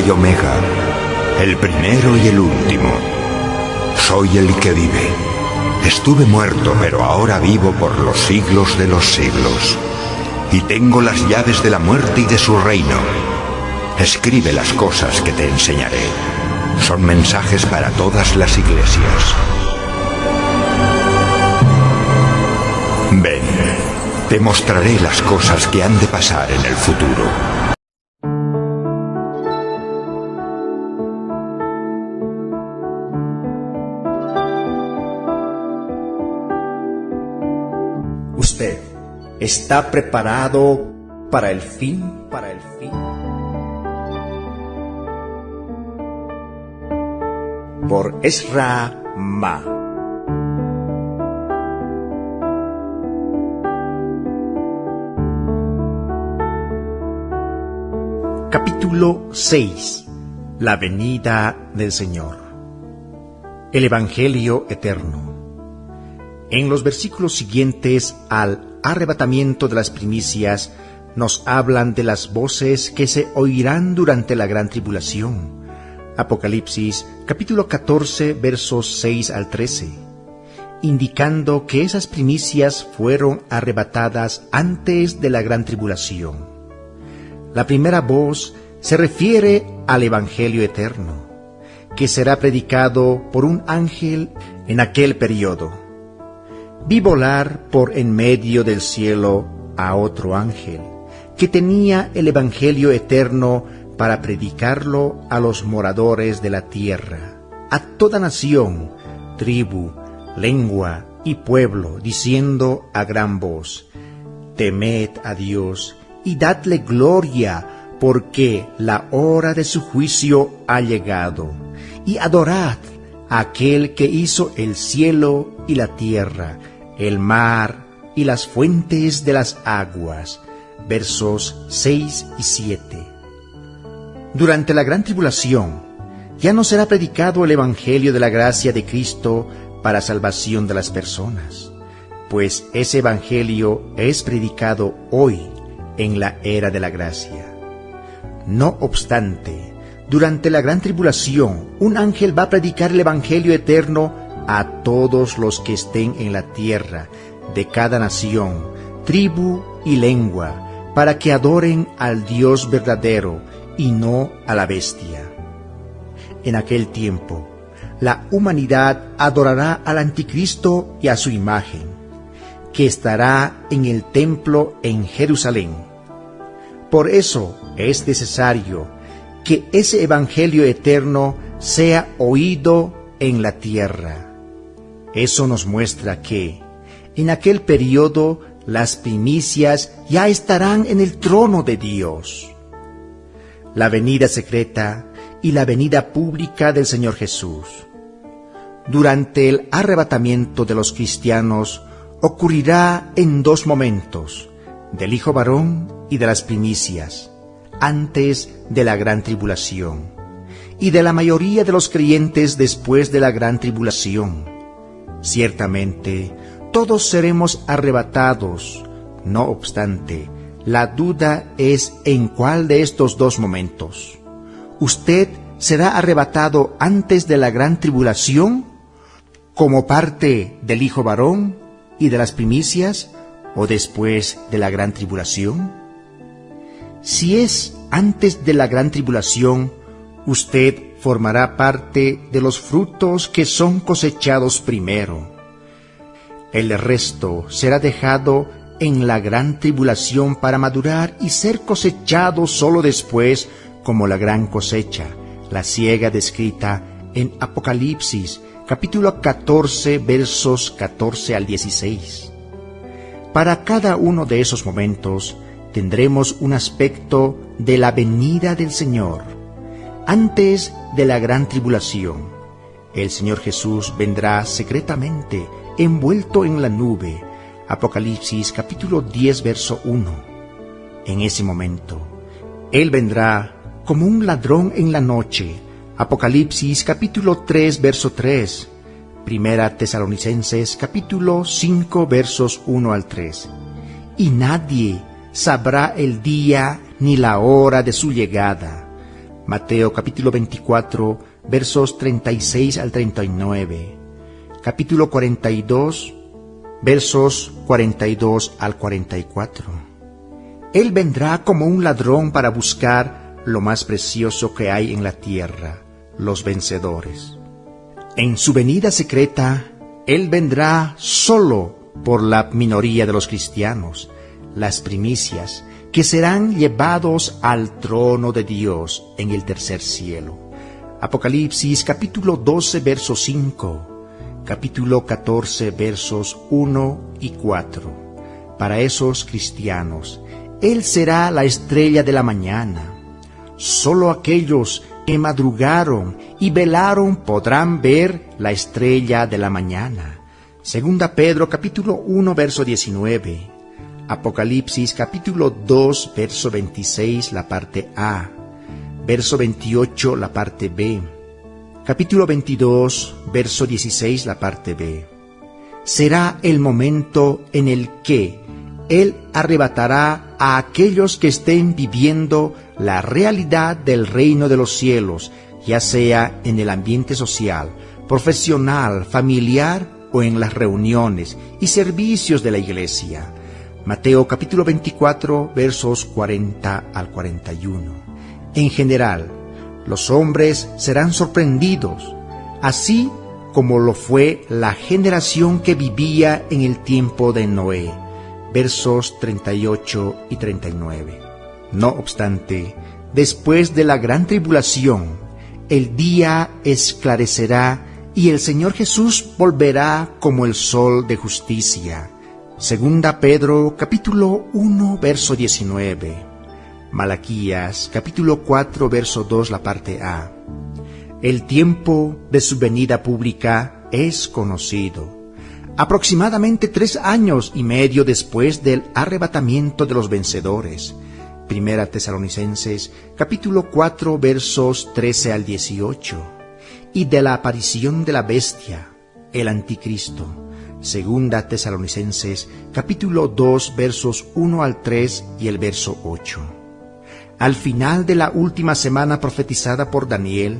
y omega, el primero y el último. Soy el que vive. Estuve muerto, pero ahora vivo por los siglos de los siglos. Y tengo las llaves de la muerte y de su reino. Escribe las cosas que te enseñaré. Son mensajes para todas las iglesias. Ven, te mostraré las cosas que han de pasar en el futuro. ¿Usted está preparado para el fin? Por Ezra Ma. Capítulo 6. La venida del Señor. El Evangelio eterno. En los versículos siguientes al arrebatamiento de las primicias, nos hablan de las voces que se oirán durante la gran tribulación. Apocalipsis, capítulo 14, versos 6 al 13, indicando que esas primicias fueron arrebatadas antes de la gran tribulación. La primera voz se refiere al Evangelio eterno, que será predicado por un ángel en aquel periodo. Vi volar por en medio del cielo a otro ángel, que tenía el Evangelio eterno para predicarlo a los moradores de la tierra, a toda nación, tribu, lengua y pueblo, diciendo a gran voz: Temed a Dios y dadle gloria, porque la hora de su juicio ha llegado, y adorad a aquel que hizo el cielo y la tierra, el mar y las fuentes de las aguas. Versos 6 y 7. Durante la gran tribulación, ya no será predicado el Evangelio de la gracia de Cristo para salvación de las personas, pues ese Evangelio es predicado hoy en la era de la gracia. No obstante, durante la gran tribulación, un ángel va a predicar el Evangelio eterno a todos los que estén en la tierra, de cada nación, tribu y lengua, para que adoren al Dios verdadero y no a la bestia. En aquel tiempo, la humanidad adorará al anticristo y a su imagen, que estará en el templo en Jerusalén. Por eso es necesario que ese Evangelio eterno sea oído en la tierra. Eso nos muestra que, en aquel periodo, las primicias ya estarán en el trono de Dios. La venida secreta y la venida pública del Señor Jesús. Durante el arrebatamiento de los cristianos ocurrirá en dos momentos, del Hijo varón y de las primicias, antes de la gran tribulación, y de la mayoría de los creyentes después de la gran tribulación. Ciertamente, todos seremos arrebatados. No obstante, la duda es en cuál de estos dos momentos. ¿Usted será arrebatado antes de la gran tribulación, como parte del Hijo varón y de las primicias, o después de la gran tribulación? Si es antes de la gran tribulación, usted formará parte de los frutos que son cosechados primero. El resto será dejado en la gran tribulación para madurar y ser cosechado solo después, como la gran cosecha, la siega descrita en Apocalipsis, capítulo 14, versos 14 al 16. Para cada uno de esos momentos tendremos un aspecto de la venida del Señor. Antes de la gran tribulación, el Señor Jesús vendrá secretamente, envuelto en la nube. Apocalipsis capítulo 10, verso 1. En ese momento, Él vendrá como un ladrón en la noche. Apocalipsis capítulo 3, verso 3. Primera Tesalonicenses capítulo 5, versos 1 al 3. Y nadie sabrá el día ni la hora de su llegada, Mateo capítulo 24, versos 36 al 39. Capítulo 42, versos 42 al 44. Él vendrá como un ladrón para buscar lo más precioso que hay en la tierra, los vencedores. En su venida secreta, Él vendrá solo por la minoría de los cristianos, las primicias, que serán llevados al trono de Dios en el tercer cielo. Apocalipsis capítulo 12, verso 5, capítulo 14, versos 1 y 4. Para esos cristianos, Él será la estrella de la mañana. Solo aquellos que madrugaron y velaron podrán ver la estrella de la mañana. Segunda Pedro capítulo 1, verso 19. Apocalipsis capítulo 2, verso 26, la parte A. Verso 28, la parte B. Capítulo 22, verso 16, la parte B. Será el momento en el que Él arrebatará a aquellos que estén viviendo la realidad del reino de los cielos, ya sea en el ambiente social, profesional, familiar o en las reuniones y servicios de la iglesia. Mateo capítulo 24, versos 40 al 41. En general, los hombres serán sorprendidos, así como lo fue la generación que vivía en el tiempo de Noé. Versos 38 y 39. No obstante, después de la gran tribulación, el día esclarecerá y el Señor Jesús volverá como el sol de justicia. Segunda Pedro capítulo 1, verso 19. Malaquías capítulo 4, verso 2, la parte A. El tiempo de su venida pública es conocido. Aproximadamente 3 años y medio después del arrebatamiento de los vencedores. Primera Tesalonicenses capítulo 4, versos 13 al 18. Y de la aparición de la bestia, el anticristo. Segunda Tesalonicenses capítulo 2, versos 1 al 3 y el verso 8. Al final de la última semana profetizada por Daniel,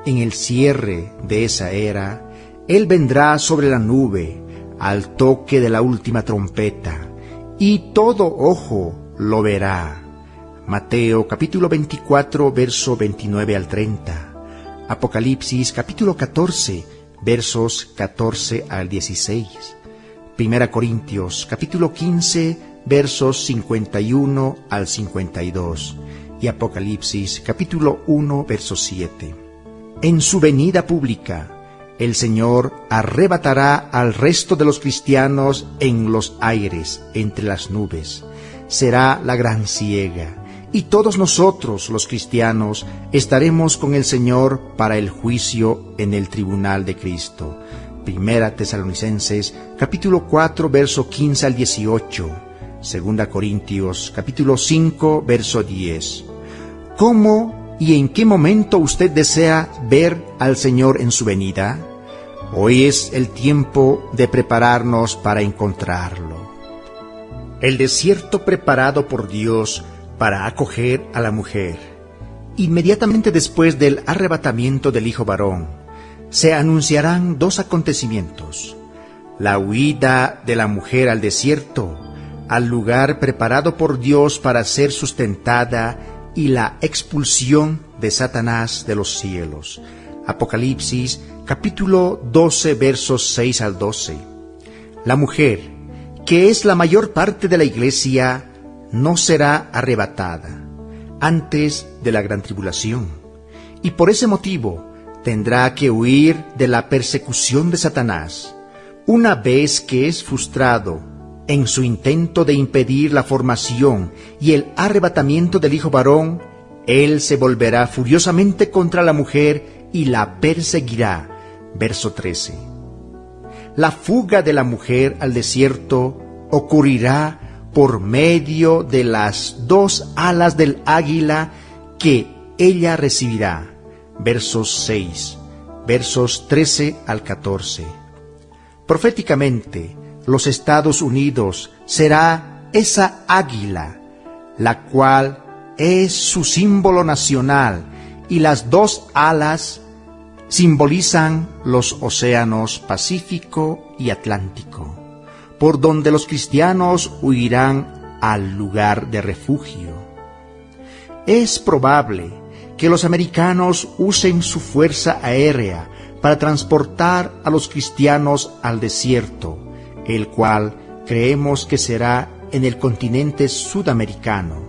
en el cierre de esa era, Él vendrá sobre la nube, al toque de la última trompeta, y todo ojo lo verá. Mateo capítulo 24, verso 29 al 30. Apocalipsis capítulo 14, versos 14 al 16. Primera Corintios capítulo 15, versos 51 al 52. Y Apocalipsis capítulo 1, verso 7. En su venida pública, el Señor arrebatará al resto de los cristianos en los aires, entre las nubes. Será la gran siega, y todos nosotros, los cristianos, estaremos con el Señor para el juicio en el tribunal de Cristo. Primera Tesalonicenses, capítulo 4, verso 15 al 18. Segunda Corintios, capítulo 5, verso 10. ¿Cómo y en qué momento usted desea ver al Señor en su venida? Hoy es el tiempo de prepararnos para encontrarlo. El desierto preparado por Dios para acoger a la mujer. Inmediatamente después del arrebatamiento del hijo varón, se anunciarán 2 acontecimientos: la huida de la mujer al desierto, al lugar preparado por Dios para ser sustentada, y la expulsión de Satanás de los cielos. Apocalipsis capítulo 12, versos 6 al 12. La mujer, que es la mayor parte de la iglesia, no será arrebatada antes de la gran tribulación, y por ese motivo tendrá que huir de la persecución de Satanás. Una vez que es frustrado en su intento de impedir la formación y el arrebatamiento del hijo varón, él se volverá furiosamente contra la mujer y la perseguirá. Verso 13. La fuga de la mujer al desierto ocurrirá por medio de las 2 alas del águila que ella recibirá. Versos 6, versos 13 al 14. Proféticamente, los Estados Unidos será esa águila, la cual es su símbolo nacional y las dos alas simbolizan los océanos Pacífico y Atlántico, por donde los cristianos huirán al lugar de refugio. Es probable que los americanos usen su fuerza aérea para transportar a los cristianos al desierto, el cual creemos que será en el continente sudamericano,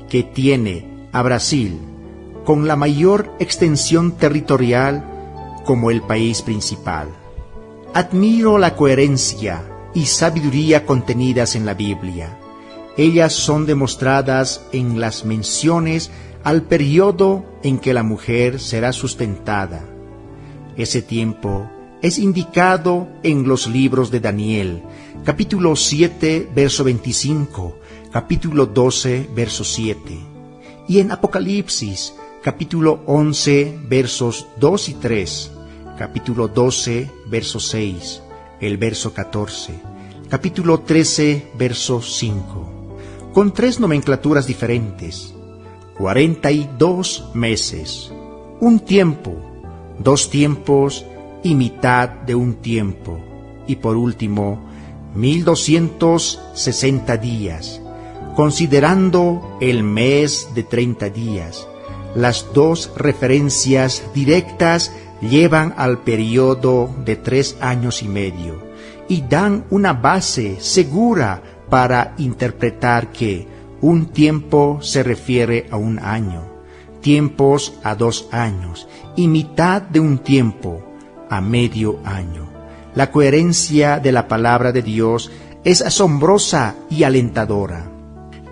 que tiene a Brasil con la mayor extensión territorial como el país principal. Admiro la coherencia y sabiduría contenidas en la Biblia. Ellas son demostradas en las menciones al periodo en que la mujer será sustentada. Ese tiempo es indicado en los libros de Daniel, capítulo 7, verso 25, capítulo 12, verso 7, y en Apocalipsis, capítulo 11, versos 2 y 3, capítulo 12, verso 6, el verso 14, capítulo 13, verso 5, con 3 nomenclaturas diferentes: 42 meses, un tiempo, 2 tiempos y mitad de un tiempo, y por último, 1260 días, considerando el mes de 30 días. Las 2 referencias directas llevan al periodo de 3 años y medio y dan una base segura para interpretar que un tiempo se refiere a un año, tiempos a 2 años y mitad de un tiempo a medio año. La coherencia de la palabra de Dios es asombrosa y alentadora.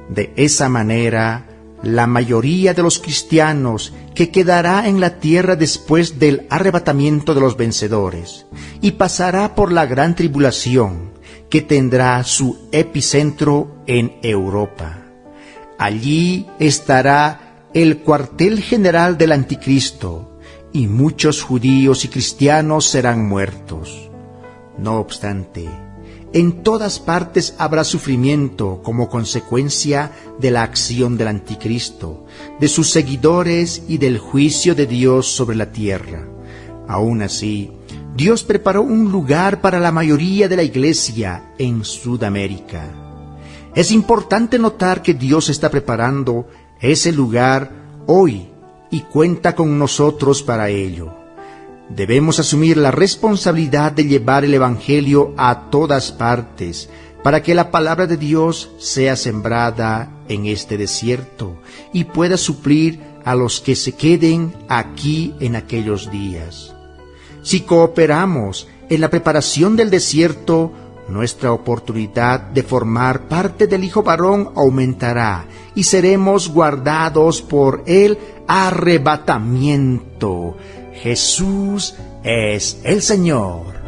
De esa manera, la mayoría de los cristianos que quedará en la tierra después del arrebatamiento de los vencedores y pasará por la gran tribulación que tendrá su epicentro en Europa. Allí estará el cuartel general del anticristo y muchos judíos y cristianos serán muertos. No obstante, en todas partes habrá sufrimiento como consecuencia de la acción del anticristo, de sus seguidores y del juicio de Dios sobre la tierra. Aún así, Dios preparó un lugar para la mayoría de la iglesia en Sudamérica. Es importante notar que Dios está preparando ese lugar hoy y cuenta con nosotros para ello. Debemos asumir la responsabilidad de llevar el Evangelio a todas partes para que la palabra de Dios sea sembrada en este desierto y pueda suplir a los que se queden aquí en aquellos días. Si cooperamos en la preparación del desierto, nuestra oportunidad de formar parte del Hijo varón aumentará y seremos guardados por el arrebatamiento. Jesús es el Señor.